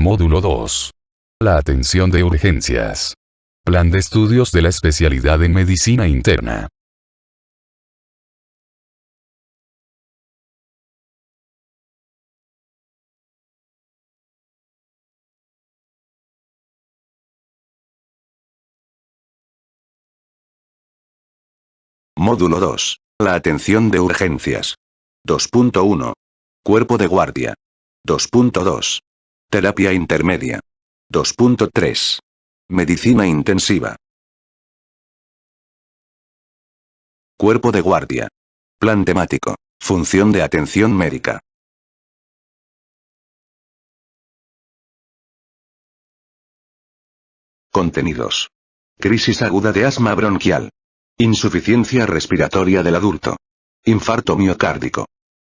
Módulo 2. La atención de urgencias. Plan de estudios de la especialidad en medicina interna. Módulo 2. La atención de urgencias. 2.1. Cuerpo de guardia. 2.2. Terapia intermedia. 2.3. Medicina intensiva. Cuerpo de guardia. Plan temático. Función de atención médica. Contenidos. Crisis aguda de asma bronquial. Insuficiencia respiratoria del adulto. Infarto miocárdico.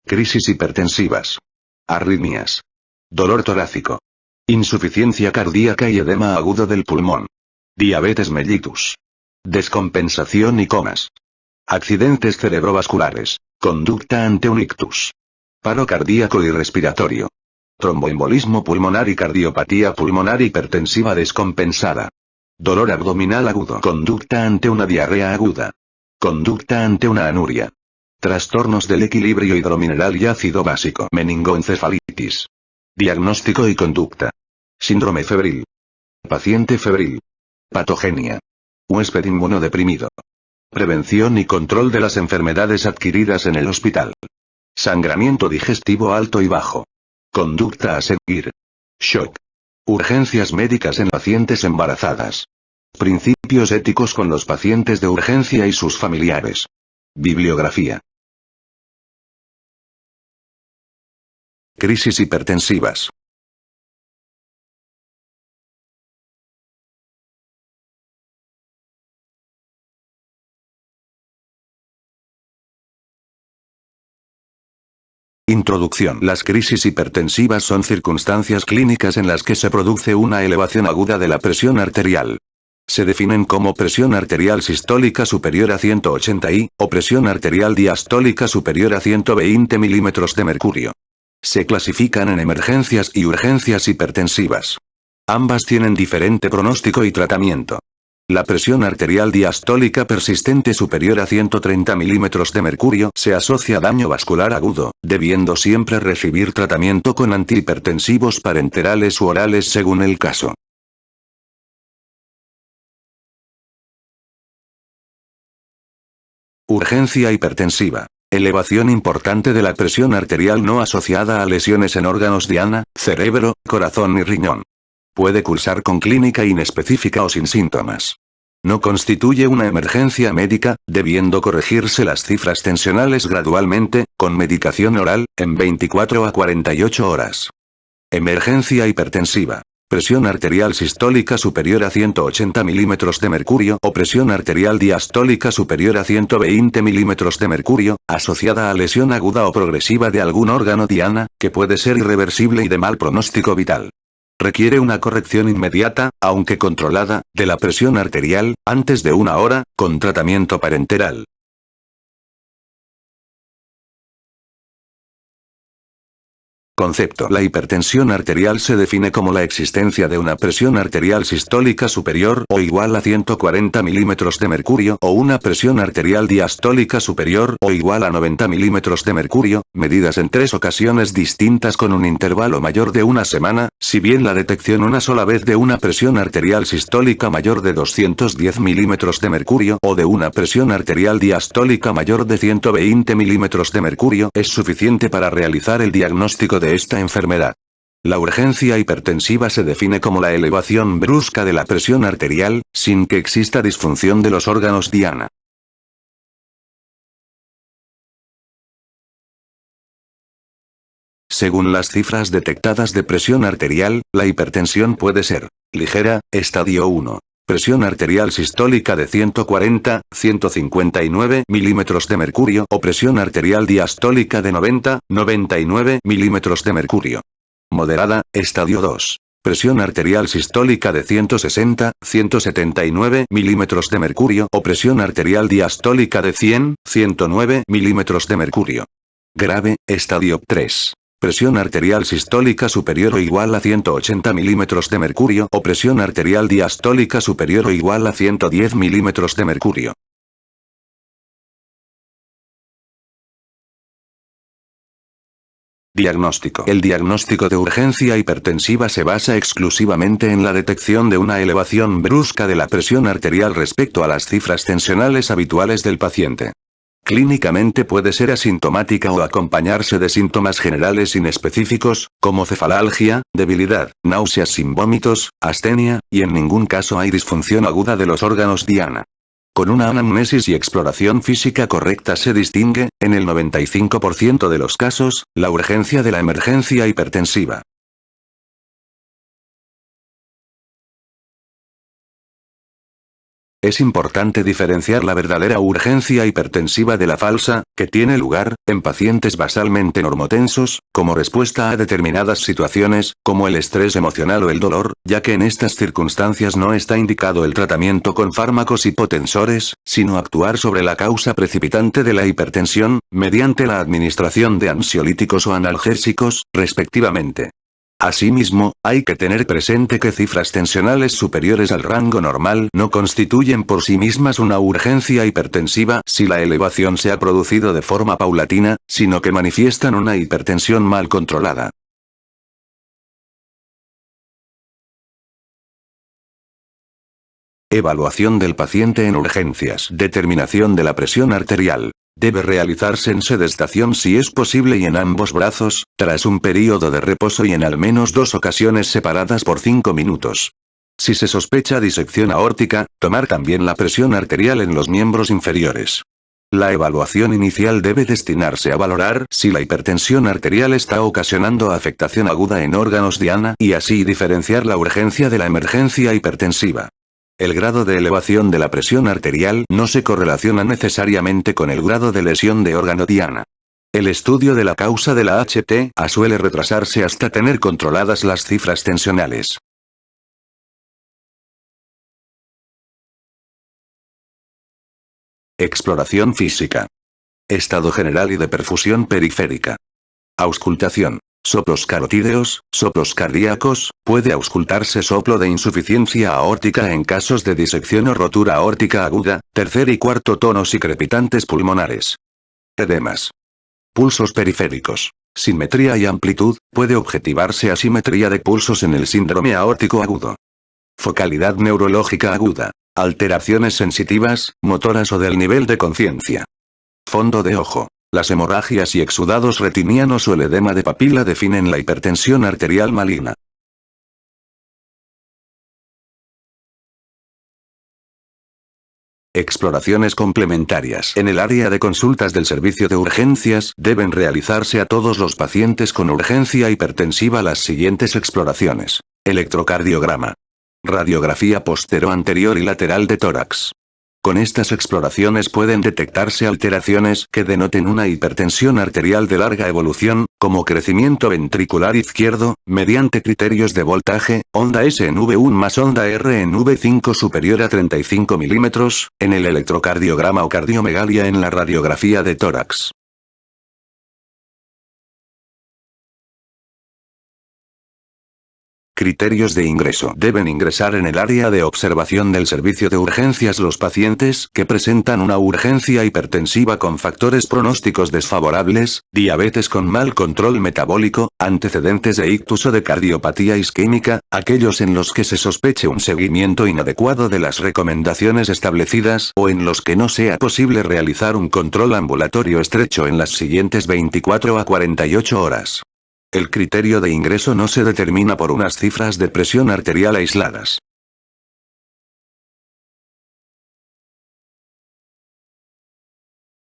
Crisis hipertensivas. Arritmias. Dolor torácico. Insuficiencia cardíaca y edema agudo del pulmón. Diabetes mellitus. Descompensación y comas. Accidentes cerebrovasculares. Conducta ante un ictus. Paro cardíaco y respiratorio. Tromboembolismo pulmonar y cardiopatía pulmonar hipertensiva descompensada. Dolor abdominal agudo. Conducta ante una diarrea aguda. Conducta ante una anuria. Trastornos del equilibrio hidromineral y ácido básico. Meningoencefalitis. Diagnóstico y conducta. Síndrome febril. Paciente febril. Patogenia. Huésped inmunodeprimido. Prevención y control de las enfermedades adquiridas en el hospital. Sangramiento digestivo alto y bajo. Conducta a seguir. Shock. Urgencias médicas en pacientes embarazadas. Principios éticos con los pacientes de urgencia y sus familiares. Bibliografía. Crisis hipertensivas. Introducción. Las crisis hipertensivas son circunstancias clínicas en las que se produce una elevación aguda de la presión arterial. Se definen como presión arterial sistólica superior a 180 I, o presión arterial diastólica superior a 120 milímetros de mercurio. Se clasifican en emergencias y urgencias hipertensivas. Ambas tienen diferente pronóstico y tratamiento. La presión arterial diastólica persistente superior a 130 milímetros de mercurio se asocia a daño vascular agudo, debiendo siempre recibir tratamiento con antihipertensivos parenterales u orales según el caso. Urgencia hipertensiva. Elevación importante de la presión arterial no asociada a lesiones en órganos diana, cerebro, corazón y riñón. Puede cursar con clínica inespecífica o sin síntomas. No constituye una emergencia médica, debiendo corregirse las cifras tensionales gradualmente, con medicación oral, en 24 a 48 horas. Emergencia hipertensiva. Presión arterial sistólica superior a 180 milímetros de mercurio o presión arterial diastólica superior a 120 milímetros de mercurio, asociada a lesión aguda o progresiva de algún órgano diana, que puede ser irreversible y de mal pronóstico vital. Requiere una corrección inmediata, aunque controlada, de la presión arterial, antes de 1 hora, con tratamiento parenteral. Concepto. La hipertensión arterial se define como la existencia de una presión arterial sistólica superior o igual a 140 milímetros de mercurio o una presión arterial diastólica superior o igual a 90 milímetros de mercurio, medidas en 3 ocasiones distintas con un intervalo mayor de 1 semana, si bien la detección una sola vez de una presión arterial sistólica mayor de 210 milímetros de mercurio o de una presión arterial diastólica mayor de 120 milímetros de mercurio es suficiente para realizar el diagnóstico de esta enfermedad. La urgencia hipertensiva se define como la elevación brusca de la presión arterial, sin que exista disfunción de los órganos diana. Según las cifras detectadas de presión arterial, la hipertensión puede ser ligera, estadio 1. Presión arterial sistólica de 140, 159 milímetros de mercurio o presión arterial diastólica de 90, 99 milímetros de mercurio. Moderada, estadio 2. Presión arterial sistólica de 160, 179 milímetros de mercurio o presión arterial diastólica de 100, 109 milímetros de mercurio. Grave, estadio 3. Presión arterial sistólica superior o igual a 180 milímetros de mercurio o presión arterial diastólica superior o igual a 110 milímetros de mercurio. Diagnóstico. El diagnóstico de urgencia hipertensiva se basa exclusivamente en la detección de una elevación brusca de la presión arterial respecto a las cifras tensionales habituales del paciente. Clínicamente puede ser asintomática o acompañarse de síntomas generales inespecíficos, como cefalalgia, debilidad, náuseas sin vómitos, astenia, y en ningún caso hay disfunción aguda de los órganos diana. Con una anamnesis y exploración física correcta se distingue, en el 95% de los casos, la urgencia de la emergencia hipertensiva. Es importante diferenciar la verdadera urgencia hipertensiva de la falsa, que tiene lugar, en pacientes basalmente normotensos, como respuesta a determinadas situaciones, como el estrés emocional o el dolor, ya que en estas circunstancias no está indicado el tratamiento con fármacos hipotensores, sino actuar sobre la causa precipitante de la hipertensión, mediante la administración de ansiolíticos o analgésicos, respectivamente. Asimismo, hay que tener presente que cifras tensionales superiores al rango normal no constituyen por sí mismas una urgencia hipertensiva si la elevación se ha producido de forma paulatina, sino que manifiestan una hipertensión mal controlada. Evaluación del paciente en urgencias. Determinación de la presión arterial. Debe realizarse en sedestación si es posible y en ambos brazos, tras un período de reposo y en al menos 2 ocasiones separadas por 5 minutos. Si se sospecha disección aórtica, tomar también la presión arterial en los miembros inferiores. La evaluación inicial debe destinarse a valorar si la hipertensión arterial está ocasionando afectación aguda en órganos diana y así diferenciar la urgencia de la emergencia hipertensiva. El grado de elevación de la presión arterial no se correlaciona necesariamente con el grado de lesión de órgano diana. El estudio de la causa de la HTA suele retrasarse hasta tener controladas las cifras tensionales. Exploración física. Estado general y de perfusión periférica. Auscultación. Soplos carotídeos, soplos cardíacos, puede auscultarse soplo de insuficiencia aórtica en casos de disección o rotura aórtica aguda, tercer y cuarto tonos y crepitantes pulmonares. Edemas. Pulsos periféricos. Simetría y amplitud, puede objetivarse asimetría de pulsos en el síndrome aórtico agudo. Focalidad neurológica aguda. Alteraciones sensitivas, motoras o del nivel de conciencia. Fondo de ojo. Las hemorragias y exudados retinianos o el edema de papila definen la hipertensión arterial maligna. Exploraciones complementarias. En el área de consultas del servicio de urgencias deben realizarse a todos los pacientes con urgencia hipertensiva las siguientes exploraciones. Electrocardiograma. Radiografía postero-anterior y lateral de tórax. Con estas exploraciones pueden detectarse alteraciones que denoten una hipertensión arterial de larga evolución, como crecimiento ventricular izquierdo, mediante criterios de voltaje, onda SNV1 más onda RNV5 superior a 35 milímetros, en el electrocardiograma o cardiomegalia en la radiografía de tórax. Criterios de ingreso. Deben ingresar en el área de observación del servicio de urgencias los pacientes que presentan una urgencia hipertensiva con factores pronósticos desfavorables, diabetes con mal control metabólico, antecedentes de ictus o de cardiopatía isquémica, aquellos en los que se sospeche un seguimiento inadecuado de las recomendaciones establecidas o en los que no sea posible realizar un control ambulatorio estrecho en las siguientes 24 a 48 horas. El criterio de ingreso no se determina por unas cifras de presión arterial aisladas.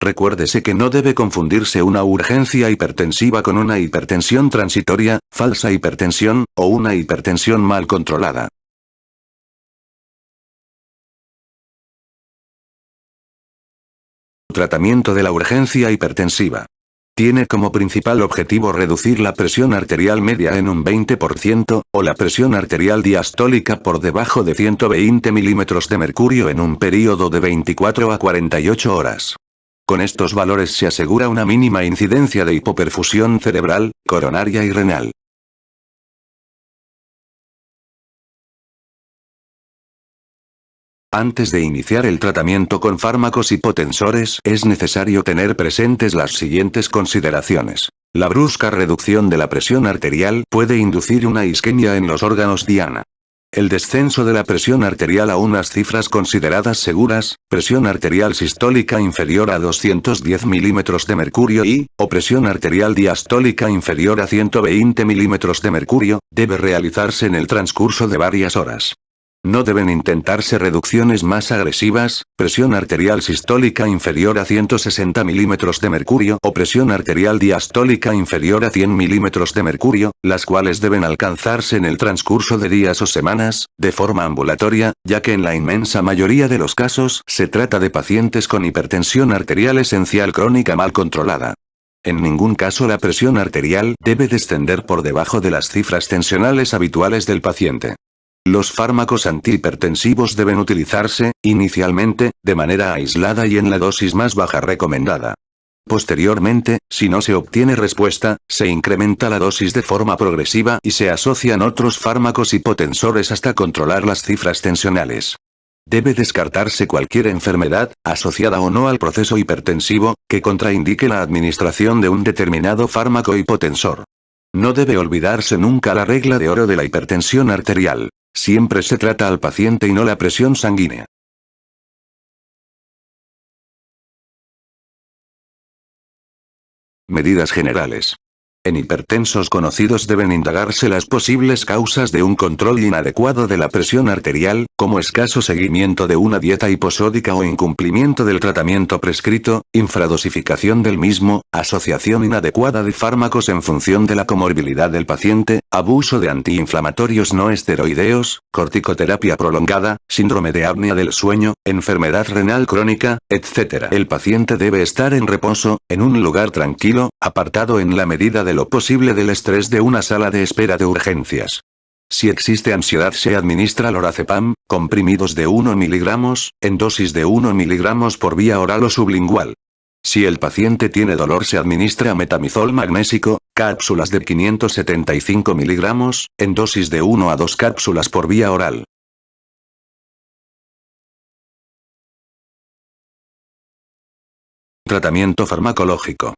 Recuérdese que no debe confundirse una urgencia hipertensiva con una hipertensión transitoria, falsa hipertensión, o una hipertensión mal controlada. Tratamiento de la urgencia hipertensiva. Tiene como principal objetivo reducir la presión arterial media en un 20%, o la presión arterial diastólica por debajo de 120 milímetros de mercurio en un período de 24 a 48 horas. Con estos valores se asegura una mínima incidencia de hipoperfusión cerebral, coronaria y renal. Antes de iniciar el tratamiento con fármacos hipotensores, es necesario tener presentes las siguientes consideraciones. La brusca reducción de la presión arterial puede inducir una isquemia en los órganos diana. El descenso de la presión arterial a unas cifras consideradas seguras, presión arterial sistólica inferior a 210 milímetros de mercurio o presión arterial diastólica inferior a 120 milímetros de mercurio, debe realizarse en el transcurso de varias horas. No deben intentarse reducciones más agresivas, presión arterial sistólica inferior a 160 milímetros de mercurio o presión arterial diastólica inferior a 100 milímetros de mercurio, las cuales deben alcanzarse en el transcurso de días o semanas, de forma ambulatoria, ya que en la inmensa mayoría de los casos se trata de pacientes con hipertensión arterial esencial crónica mal controlada. En ningún caso la presión arterial debe descender por debajo de las cifras tensionales habituales del paciente. Los fármacos antihipertensivos deben utilizarse, inicialmente, de manera aislada y en la dosis más baja recomendada. Posteriormente, si no se obtiene respuesta, se incrementa la dosis de forma progresiva y se asocian otros fármacos hipotensores hasta controlar las cifras tensionales. Debe descartarse cualquier enfermedad, asociada o no al proceso hipertensivo, que contraindique la administración de un determinado fármaco hipotensor. No debe olvidarse nunca la regla de oro de la hipertensión arterial. Siempre se trata al paciente y no la presión sanguínea. Medidas generales. En hipertensos conocidos deben indagarse las posibles causas de un control inadecuado de la presión arterial, como escaso seguimiento de una dieta hiposódica o incumplimiento del tratamiento prescrito, infradosificación del mismo, asociación inadecuada de fármacos en función de la comorbilidad del paciente, abuso de antiinflamatorios no esteroideos, corticoterapia prolongada, síndrome de apnea del sueño, enfermedad renal crónica, etc. El paciente debe estar en reposo, en un lugar tranquilo, apartado en la medida de lo posible del estrés de una sala de espera de urgencias. Si existe ansiedad se administra lorazepam, comprimidos de 1 mg, en dosis de 1 mg por vía oral o sublingual. Si el paciente tiene dolor se administra metamizol magnésico, cápsulas de 575 mg, en dosis de 1 a 2 cápsulas por vía oral. Tratamiento farmacológico.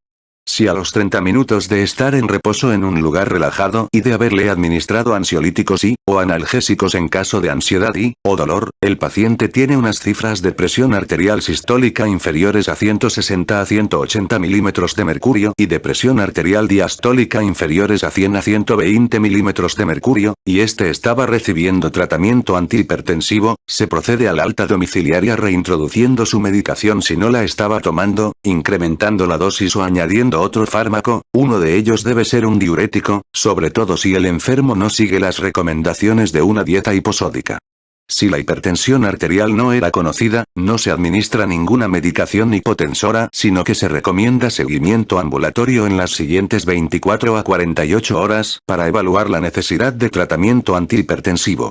Si a los 30 minutos de estar en reposo en un lugar relajado y de haberle administrado ansiolíticos o analgésicos en caso de ansiedad o dolor, el paciente tiene unas cifras de presión arterial sistólica inferiores a 160 a 180 milímetros de mercurio y de presión arterial diastólica inferiores a 100 a 120 milímetros de mercurio, y este estaba recibiendo tratamiento antihipertensivo, se procede a la alta domiciliaria reintroduciendo su medicación si no la estaba tomando, incrementando la dosis o añadiendo otro fármaco. Uno de ellos debe ser un diurético, sobre todo si el enfermo no sigue las recomendaciones de una dieta hiposódica. Si la hipertensión arterial no era conocida, no se administra ninguna medicación hipotensora, sino que se recomienda seguimiento ambulatorio en las siguientes 24 a 48 horas, para evaluar la necesidad de tratamiento antihipertensivo.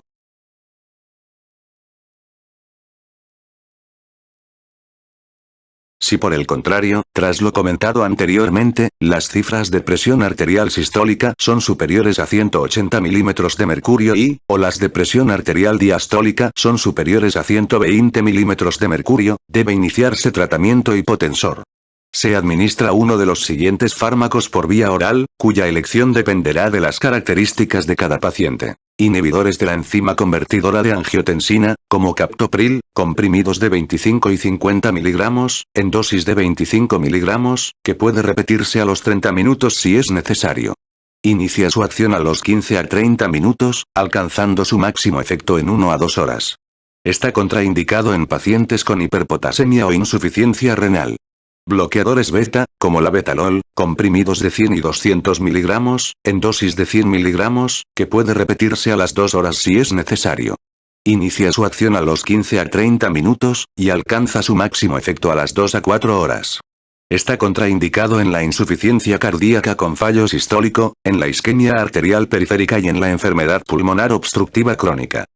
Si por el contrario, tras lo comentado anteriormente, las cifras de presión arterial sistólica son superiores a 180 milímetros de mercurio o las de presión arterial diastólica son superiores a 120 milímetros de mercurio, debe iniciarse tratamiento hipotensor. Se administra uno de los siguientes fármacos por vía oral, cuya elección dependerá de las características de cada paciente. Inhibidores de la enzima convertidora de angiotensina, como captopril, comprimidos de 25 y 50 miligramos, en dosis de 25 miligramos, que puede repetirse a los 30 minutos si es necesario. Inicia su acción a los 15 a 30 minutos, alcanzando su máximo efecto en 1 a 2 horas. Está contraindicado en pacientes con hiperpotasemia o insuficiencia renal. Bloqueadores beta, como la betalol, comprimidos de 100 y 200 miligramos, en dosis de 100 miligramos, que puede repetirse a las 2 horas si es necesario. Inicia su acción a los 15 a 30 minutos, y alcanza su máximo efecto a las 2 a 4 horas. Está contraindicado en la insuficiencia cardíaca con fallo sistólico, en la isquemia arterial periférica y en la enfermedad pulmonar obstructiva crónica.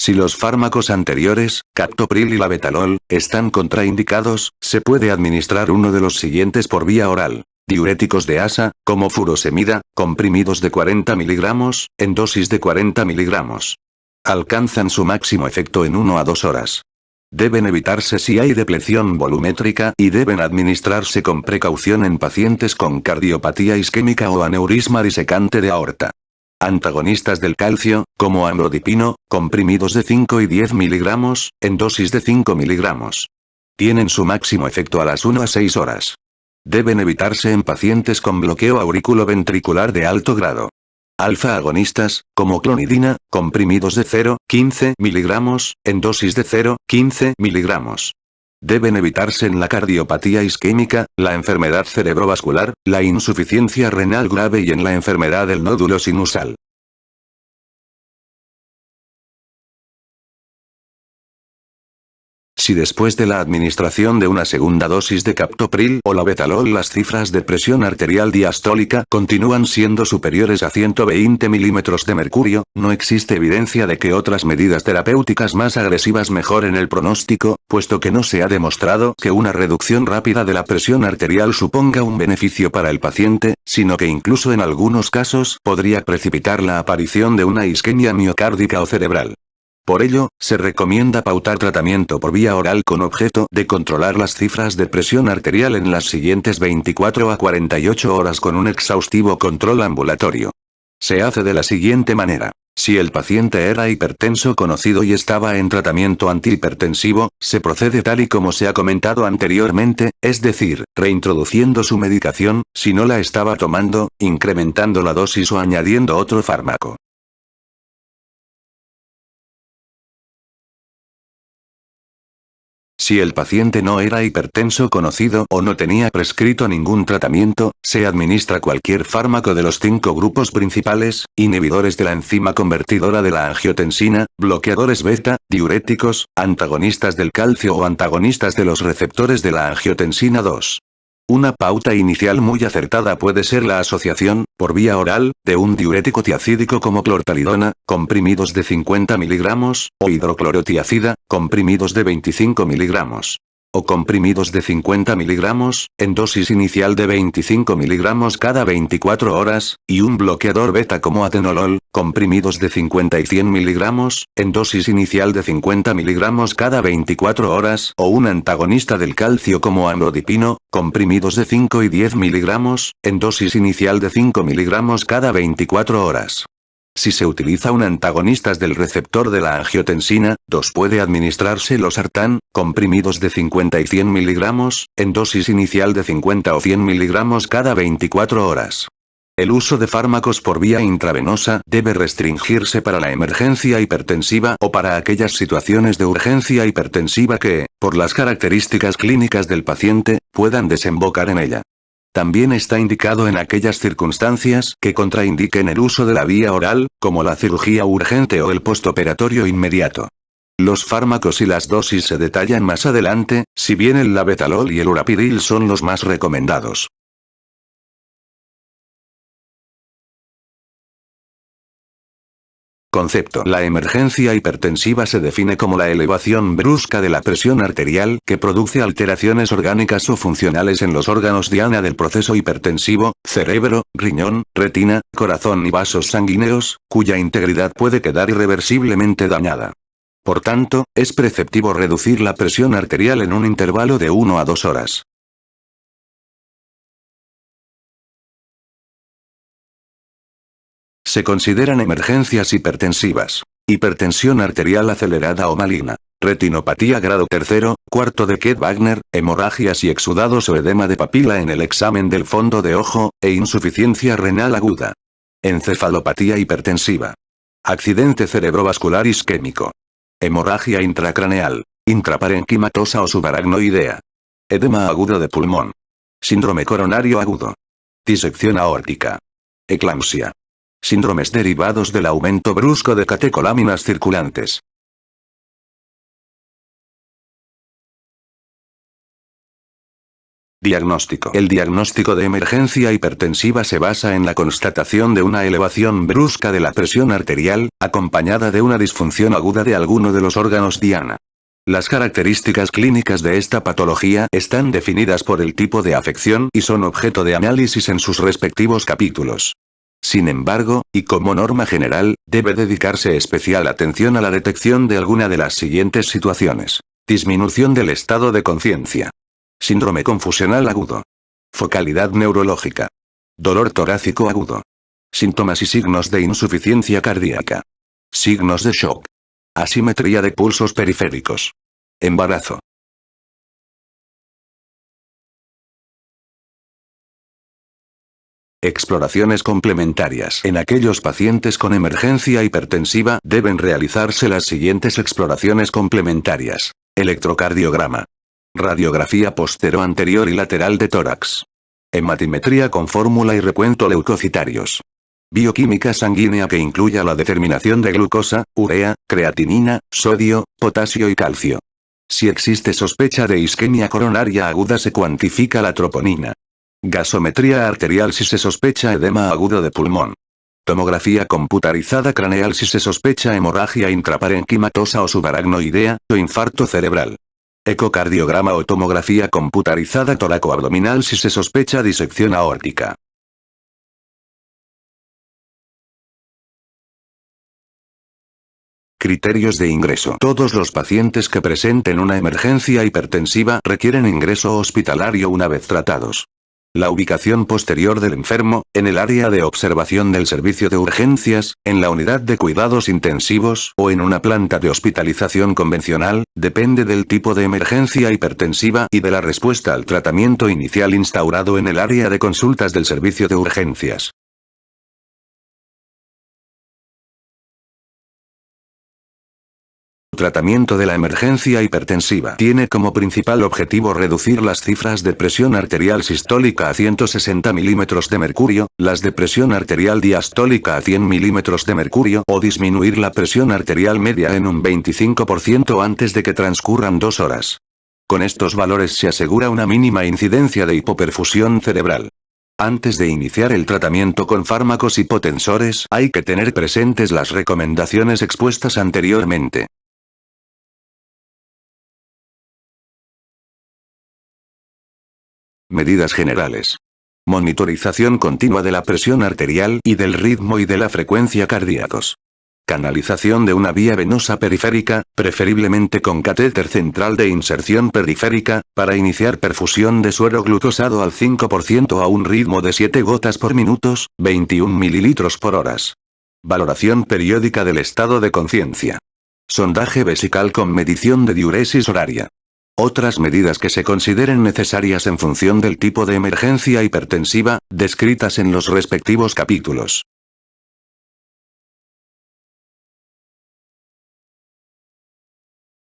Si los fármacos anteriores, captopril y labetalol, están contraindicados, se puede administrar uno de los siguientes por vía oral. Diuréticos de asa, como furosemida, comprimidos de 40 miligramos, en dosis de 40 miligramos. Alcanzan su máximo efecto en 1 a 2 horas. Deben evitarse si hay depleción volumétrica y deben administrarse con precaución en pacientes con cardiopatía isquémica o aneurisma disecante de aorta. Antagonistas del calcio, como amlodipino, comprimidos de 5 y 10 miligramos, en dosis de 5 miligramos. Tienen su máximo efecto a las 1 a 6 horas. Deben evitarse en pacientes con bloqueo auriculoventricular de alto grado. Alfa agonistas, como clonidina, comprimidos de 0,15 miligramos, en dosis de 0,15 miligramos. Deben evitarse en la cardiopatía isquémica, la enfermedad cerebrovascular, la insuficiencia renal grave y en la enfermedad del nódulo sinusal. Si después de la administración de una segunda dosis de captopril o labetalol las cifras de presión arterial diastólica continúan siendo superiores a 120 milímetros de mercurio, no existe evidencia de que otras medidas terapéuticas más agresivas mejoren el pronóstico, puesto que no se ha demostrado que una reducción rápida de la presión arterial suponga un beneficio para el paciente, sino que incluso en algunos casos podría precipitar la aparición de una isquemia miocárdica o cerebral. Por ello, se recomienda pautar tratamiento por vía oral con objeto de controlar las cifras de presión arterial en las siguientes 24 a 48 horas con un exhaustivo control ambulatorio. Se hace de la siguiente manera. Si el paciente era hipertenso conocido y estaba en tratamiento antihipertensivo, se procede tal y como se ha comentado anteriormente, es decir, reintroduciendo su medicación, si no la estaba tomando, incrementando la dosis o añadiendo otro fármaco. Si el paciente no era hipertenso conocido o no tenía prescrito ningún tratamiento, se administra cualquier fármaco de los 5 grupos principales, inhibidores de la enzima convertidora de la angiotensina, bloqueadores beta, diuréticos, antagonistas del calcio o antagonistas de los receptores de la angiotensina 2. Una pauta inicial muy acertada puede ser la asociación, por vía oral, de un diurético tiacídico como clortalidona, comprimidos de 50 miligramos, o hidroclorotiacida, comprimidos de 25 miligramos. O comprimidos de 50 miligramos, en dosis inicial de 25 miligramos cada 24 horas, y un bloqueador beta como atenolol, comprimidos de 50 y 100 miligramos, en dosis inicial de 50 miligramos cada 24 horas, o un antagonista del calcio como amlodipino, comprimidos de 5 y 10 miligramos, en dosis inicial de 5 miligramos cada 24 horas. Si se utiliza un antagonista del receptor de la angiotensina, 2 puede administrarse losartán, comprimidos de 50 y 100 miligramos, en dosis inicial de 50 o 100 miligramos cada 24 horas. El uso de fármacos por vía intravenosa debe restringirse para la emergencia hipertensiva o para aquellas situaciones de urgencia hipertensiva que, por las características clínicas del paciente, puedan desembocar en ella. También está indicado en aquellas circunstancias que contraindiquen el uso de la vía oral, como la cirugía urgente o el postoperatorio inmediato. Los fármacos y las dosis se detallan más adelante, si bien el labetalol y el urapiril son los más recomendados. Concepto. La emergencia hipertensiva se define como la elevación brusca de la presión arterial que produce alteraciones orgánicas o funcionales en los órganos diana del proceso hipertensivo, cerebro, riñón, retina, corazón y vasos sanguíneos, cuya integridad puede quedar irreversiblemente dañada. Por tanto, es preceptivo reducir la presión arterial en un intervalo de 1 a 2 horas. Se consideran emergencias hipertensivas. Hipertensión arterial acelerada o maligna. Retinopatía grado tercero, cuarto de Kedt-Wagner, hemorragias y exudados o edema de papila en el examen del fondo de ojo, e insuficiencia renal aguda. Encefalopatía hipertensiva. Accidente cerebrovascular isquémico. Hemorragia intracraneal. Intraparenquimatosa o subaracnoidea. Edema agudo de pulmón. Síndrome coronario agudo. Disección aórtica. Eclampsia. Síndromes derivados del aumento brusco de catecoláminas circulantes. Diagnóstico. El diagnóstico de emergencia hipertensiva se basa en la constatación de una elevación brusca de la presión arterial, acompañada de una disfunción aguda de alguno de los órganos diana. Las características clínicas de esta patología están definidas por el tipo de afección y son objeto de análisis en sus respectivos capítulos. Sin embargo, y como norma general, debe dedicarse especial atención a la detección de alguna de las siguientes situaciones. Disminución del estado de conciencia. Síndrome confusional agudo. Focalidad neurológica. Dolor torácico agudo. Síntomas y signos de insuficiencia cardíaca. Signos de shock. Asimetría de pulsos periféricos. Embarazo. Exploraciones complementarias. En aquellos pacientes con emergencia hipertensiva deben realizarse las siguientes exploraciones complementarias. Electrocardiograma. Radiografía postero-anterior y lateral de tórax. Hematimetría con fórmula y recuento leucocitarios. Bioquímica sanguínea que incluya la determinación de glucosa, urea, creatinina, sodio, potasio y calcio. Si existe sospecha de isquemia coronaria aguda se cuantifica la troponina. Gasometría arterial si se sospecha edema agudo de pulmón. Tomografía computarizada craneal si se sospecha hemorragia intraparenquimatosa o subaracnoidea, o infarto cerebral. Ecocardiograma o tomografía computarizada toracoabdominal si se sospecha disección aórtica. Criterios de ingreso. Todos los pacientes que presenten una emergencia hipertensiva requieren ingreso hospitalario una vez tratados. La ubicación posterior del enfermo, en el área de observación del servicio de urgencias, en la unidad de cuidados intensivos o en una planta de hospitalización convencional, depende del tipo de emergencia hipertensiva y de la respuesta al tratamiento inicial instaurado en el área de consultas del servicio de urgencias. Tratamiento de la emergencia hipertensiva tiene como principal objetivo reducir las cifras de presión arterial sistólica a 160 milímetros de mercurio, las de presión arterial diastólica a 100 milímetros de mercurio o disminuir la presión arterial media en un 25% antes de que transcurran 2 horas. Con estos valores se asegura una mínima incidencia de hipoperfusión cerebral. Antes de iniciar el tratamiento con fármacos hipotensores hay que tener presentes las recomendaciones expuestas anteriormente. Medidas generales. Monitorización continua de la presión arterial y del ritmo y de la frecuencia cardíacos. Canalización de una vía venosa periférica, preferiblemente con catéter central de inserción periférica, para iniciar perfusión de suero glucosado al 5% a un ritmo de 7 gotas por minuto, 21 mililitros por hora. Valoración periódica del estado de conciencia. Sondaje vesical con medición de diuresis horaria. Otras medidas que se consideren necesarias en función del tipo de emergencia hipertensiva, descritas en los respectivos capítulos.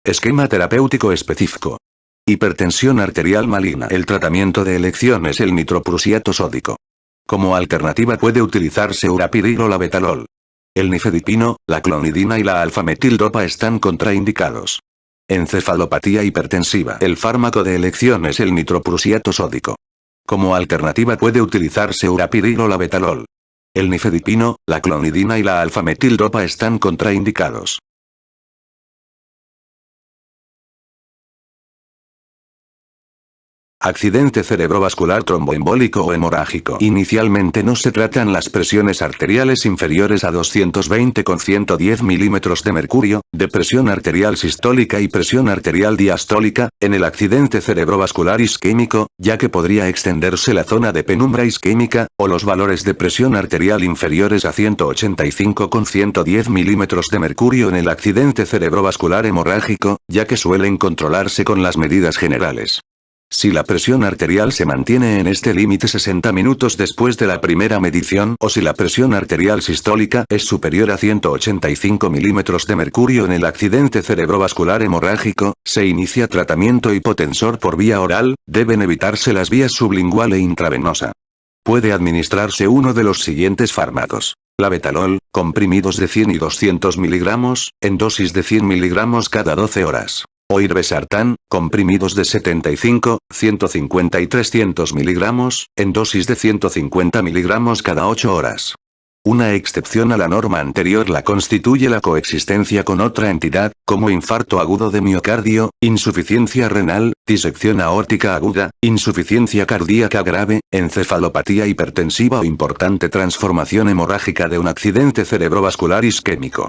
Esquema terapéutico específico. Hipertensión arterial maligna. El tratamiento de elección es el nitroprusiato sódico. Como alternativa puede utilizarse urapiril o labetalol. El nifedipino, la clonidina y la alfametildopa están contraindicados. Encefalopatía hipertensiva. El fármaco de elección es el nitroprusiato sódico. Como alternativa puede utilizarse urapiril o labetalol. El nifedipino, la clonidina y la alfametildopa están contraindicados. Accidente cerebrovascular tromboembólico o hemorrágico. Inicialmente no se tratan las presiones arteriales inferiores a 220 con 110 milímetros de mercurio, de presión arterial sistólica y presión arterial diastólica, en el accidente cerebrovascular isquémico, ya que podría extenderse la zona de penumbra isquémica, o los valores de presión arterial inferiores a 185 con 110 milímetros de mercurio en el accidente cerebrovascular hemorrágico, ya que suelen controlarse con las medidas generales. Si la presión arterial se mantiene en este límite 60 minutos después de la primera medición o si la presión arterial sistólica es superior a 185 milímetros de mercurio en el accidente cerebrovascular hemorrágico, se inicia tratamiento hipotensor por vía oral, deben evitarse las vías sublingual e intravenosa. Puede administrarse uno de los siguientes fármacos. Labetalol, comprimidos de 100 y 200 miligramos, en dosis de 100 miligramos cada 12 horas. O irbesartán, comprimidos de 75, 150 y 300 miligramos, en dosis de 150 miligramos cada 8 horas. Una excepción a la norma anterior la constituye la coexistencia con otra entidad, como infarto agudo de miocardio, insuficiencia renal, disección aórtica aguda, insuficiencia cardíaca grave, encefalopatía hipertensiva o importante transformación hemorrágica de un accidente cerebrovascular isquémico.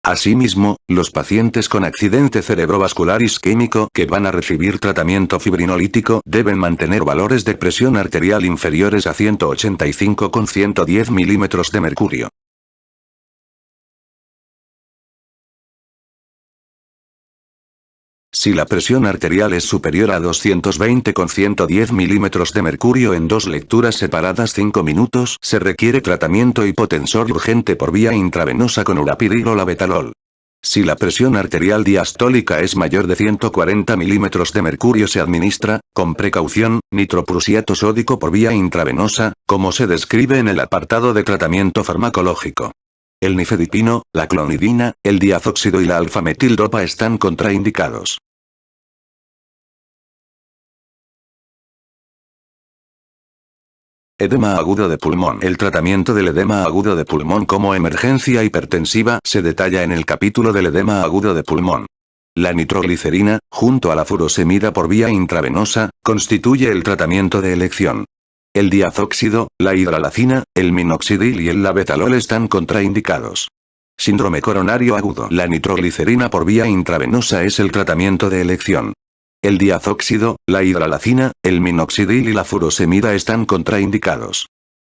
Asimismo, los pacientes con accidente cerebrovascular isquémico que van a recibir tratamiento fibrinolítico deben mantener valores de presión arterial inferiores a 185 con 110 milímetros de mercurio. Si la presión arterial es superior a 220 con 110 milímetros de mercurio en 2 lecturas separadas 5 minutos, se requiere tratamiento hipotensor urgente por vía intravenosa con urapiril o labetalol. Si la presión arterial diastólica es mayor de 140 milímetros de mercurio se administra, con precaución, nitroprusiato sódico por vía intravenosa, como se describe en el apartado de tratamiento farmacológico. El nifedipino, la clonidina, el diazóxido y la alfametildopa están contraindicados. Edema agudo de pulmón. El tratamiento del edema agudo de pulmón como emergencia hipertensiva se detalla en el capítulo del edema agudo de pulmón. La nitroglicerina, junto a la furosemida por vía intravenosa, constituye el tratamiento de elección. El diazóxido, la hidralacina, el minoxidil y el labetalol están contraindicados. Síndrome coronario agudo. La nitroglicerina por vía intravenosa es el tratamiento de elección. El diazóxido, la hidralacina, el minoxidil y la furosemida están contraindicados.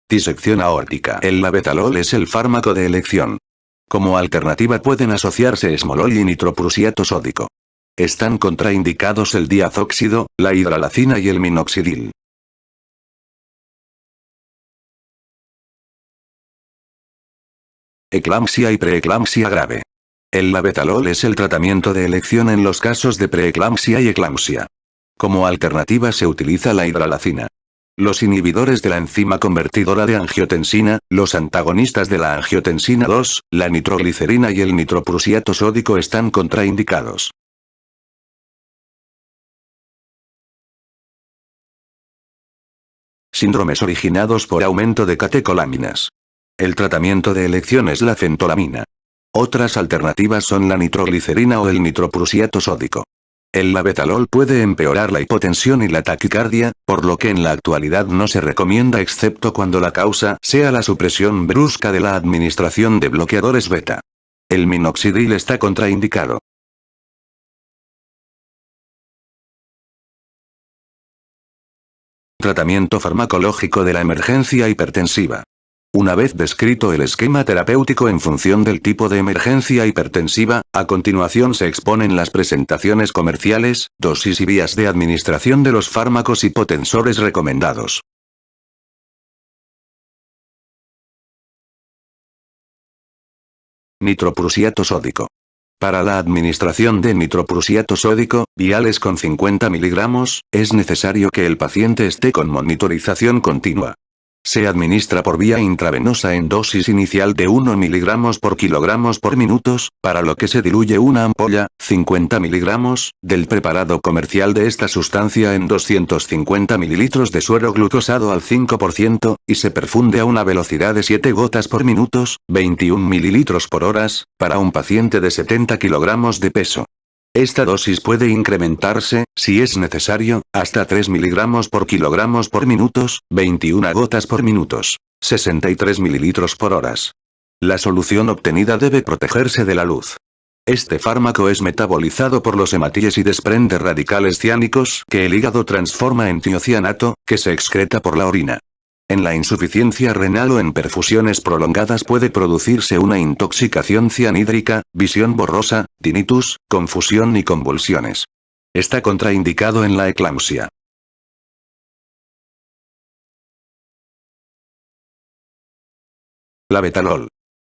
Disección aórtica. El labetalol es el fármaco de elección. Como alternativa pueden asociarse esmolol y nitroprusiato sódico. Están contraindicados el diazóxido, la hidralacina y el minoxidil. Eclampsia y preeclampsia grave. El labetalol es el tratamiento de elección en los casos de preeclampsia y eclampsia. Como alternativa se utiliza la hidralacina. Los inhibidores de la enzima convertidora de angiotensina, los antagonistas de la angiotensina 2, la nitroglicerina y el nitroprusiato sódico están contraindicados. Síndromes originados por aumento de catecolaminas. El tratamiento de elección es la fentolamina. Otras alternativas son la nitroglicerina o el nitroprusiato sódico. El labetalol puede empeorar la hipotensión y la taquicardia, por lo que en la actualidad no se recomienda excepto cuando la causa sea la supresión brusca de la administración de bloqueadores beta. El minoxidil está contraindicado. Tratamiento farmacológico de la emergencia hipertensiva. Una vez descrito el esquema terapéutico en función del tipo de emergencia hipertensiva, a continuación se exponen las presentaciones comerciales, dosis y vías de administración de los fármacos hipotensores recomendados. Nitroprusiato sódico. Para la administración de nitroprusiato sódico, viales con 50 miligramos, es necesario que el paciente esté con monitorización continua. Se administra por vía intravenosa en dosis inicial de 1 miligramos por kilogramos por minutos, para lo que se diluye una ampolla, 50 miligramos, del preparado comercial de esta sustancia en 250 mililitros de suero glucosado al 5%, y se perfunde a una velocidad de 7 gotas por minutos, 21 mililitros por horas, para un paciente de 70 kilogramos de peso. Esta dosis puede incrementarse, si es necesario, hasta 3 miligramos por kilogramos por minutos, 21 gotas por minutos, 63 mililitros por horas. La solución obtenida debe protegerse de la luz. Este fármaco es metabolizado por los hematíes y desprende radicales ciánicos que el hígado transforma en tiocianato, que se excreta por la orina. En la insuficiencia renal o en perfusiones prolongadas puede producirse una intoxicación cianhídrica, visión borrosa, tinnitus, confusión y convulsiones. Está contraindicado en la eclampsia. Labetalol.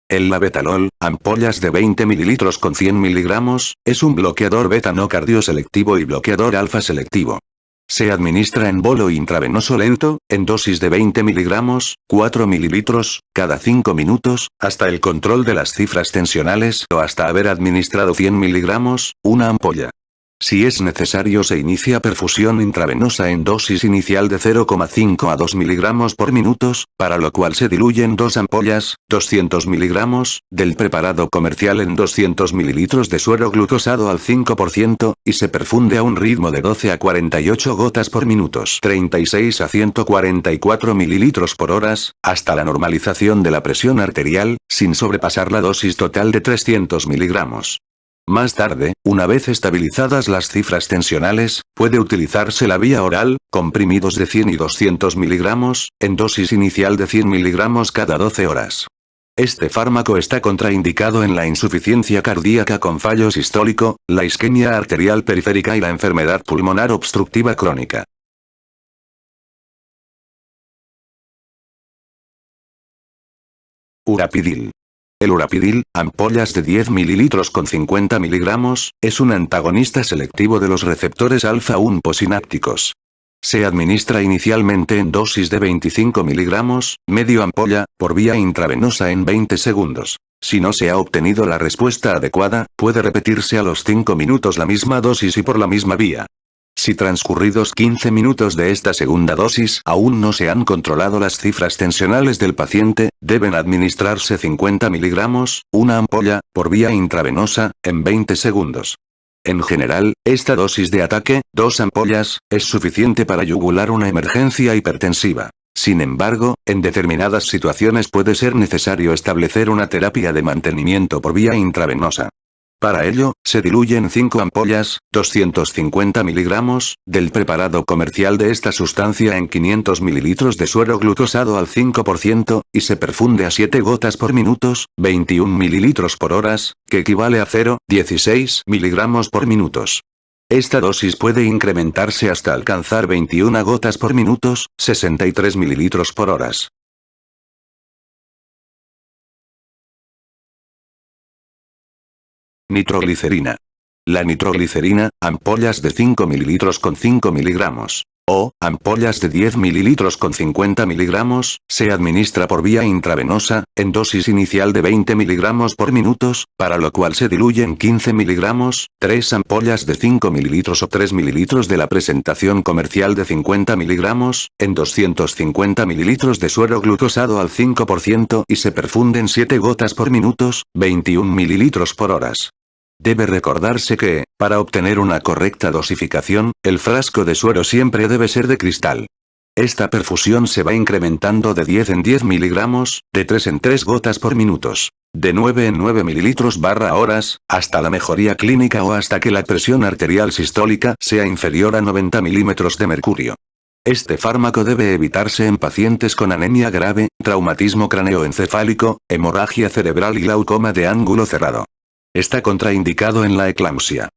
El labetalol, ampollas de 20 mililitros con 100 miligramos, es un bloqueador beta no cardioselectivo y bloqueador alfa selectivo. Se administra en bolo intravenoso lento, en dosis de 20 miligramos, 4 mililitros, cada 5 minutos, hasta el control de las cifras tensionales o hasta haber administrado 100 miligramos, una ampolla. Si es necesario se inicia perfusión intravenosa en dosis inicial de 0,5 a 2 miligramos por minutos, para lo cual se diluyen 2 ampollas, 200 miligramos, del preparado comercial en 200 mililitros de suero glucosado al 5%, y se perfunde a un ritmo de 12 a 48 gotas por minutos, 36 a 144 mililitros por horas, hasta la normalización de la presión arterial, sin sobrepasar la dosis total de 300 miligramos. Más tarde, una vez estabilizadas las cifras tensionales, puede utilizarse la vía oral, comprimidos de 100 y 200 miligramos, en dosis inicial de 100 miligramos cada 12 horas. Este fármaco está contraindicado en la insuficiencia cardíaca con fallo sistólico, la isquemia arterial periférica y la enfermedad pulmonar obstructiva crónica. Urapidil. El urapidil, ampollas de 10 mililitros con 50 miligramos, es un antagonista selectivo de los receptores alfa-1 posinápticos. Se administra inicialmente en dosis de 25 miligramos, medio ampolla, por vía intravenosa en 20 segundos. Si no se ha obtenido la respuesta adecuada, puede repetirse a los 5 minutos la misma dosis y por la misma vía. Si transcurridos 15 minutos de esta segunda dosis aún no se han controlado las cifras tensionales del paciente, deben administrarse 50 miligramos, una ampolla, por vía intravenosa, en 20 segundos. En general, esta dosis de ataque, 2 ampollas, es suficiente para yugular una emergencia hipertensiva. Sin embargo, en determinadas situaciones puede ser necesario establecer una terapia de mantenimiento por vía intravenosa. Para ello, se diluyen 5 ampollas, 250 miligramos, del preparado comercial de esta sustancia en 500 mililitros de suero glucosado al 5%, y se perfunde a 7 gotas por minutos, 21 mililitros por horas, que equivale a 0,16 miligramos por minutos. Esta dosis puede incrementarse hasta alcanzar 21 gotas por minutos, 63 mililitros por horas. Nitroglicerina. La nitroglicerina, ampollas de 5 mililitros con 5 miligramos, o ampollas de 10 mililitros con 50 miligramos, se administra por vía intravenosa, en dosis inicial de 20 miligramos por minutos, para lo cual se diluyen 15 miligramos, 3 ampollas de 5 mililitros o 3 mililitros de la presentación comercial de 50 miligramos, en 250 mililitros de suero glucosado al 5% y se perfunden 7 gotas por minutos, 21 mililitros por horas. Debe recordarse que, para obtener una correcta dosificación, el frasco de suero siempre debe ser de cristal. Esta perfusión se va incrementando de 10 en 10 miligramos, de 3 en 3 gotas por minutos, de 9 en 9 mililitros barra horas, hasta la mejoría clínica o hasta que la presión arterial sistólica sea inferior a 90 milímetros de mercurio. Este fármaco debe evitarse en pacientes con anemia grave, traumatismo craneoencefálico, hemorragia cerebral y glaucoma de ángulo cerrado. Está contraindicado en la eclampsia.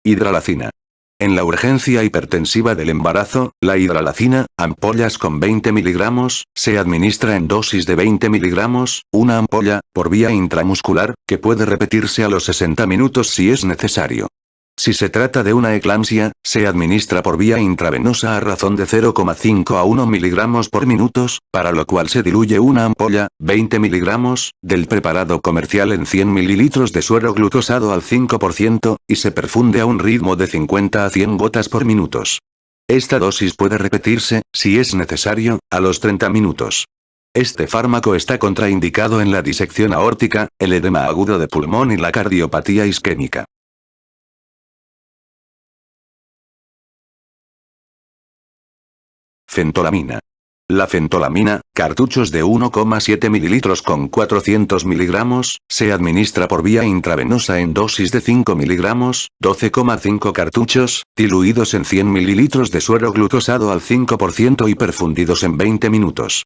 Hidralacina. En la urgencia hipertensiva del embarazo, la hidralacina, ampollas con 20 miligramos, se administra en dosis de 20 miligramos, una ampolla, por vía intramuscular, que puede repetirse a los 60 minutos si es necesario. Si se trata de una eclampsia, se administra por vía intravenosa a razón de 0,5 a 1 miligramos por minutos, para lo cual se diluye una ampolla, 20 miligramos, del preparado comercial en 100 mililitros de suero glucosado al 5%, y se perfunde a un ritmo de 50 a 100 gotas por minutos. Esta dosis puede repetirse, si es necesario, a los 30 minutos. Este fármaco está contraindicado en la disección aórtica, el edema agudo de pulmón y la cardiopatía isquémica. Fentolamina. La fentolamina, cartuchos de 1,7 mililitros con 400 miligramos, se administra por vía intravenosa en dosis de 5 miligramos, 12,5 cartuchos, diluidos en 100 mililitros de suero glucosado al 5% y perfundidos en 20 minutos.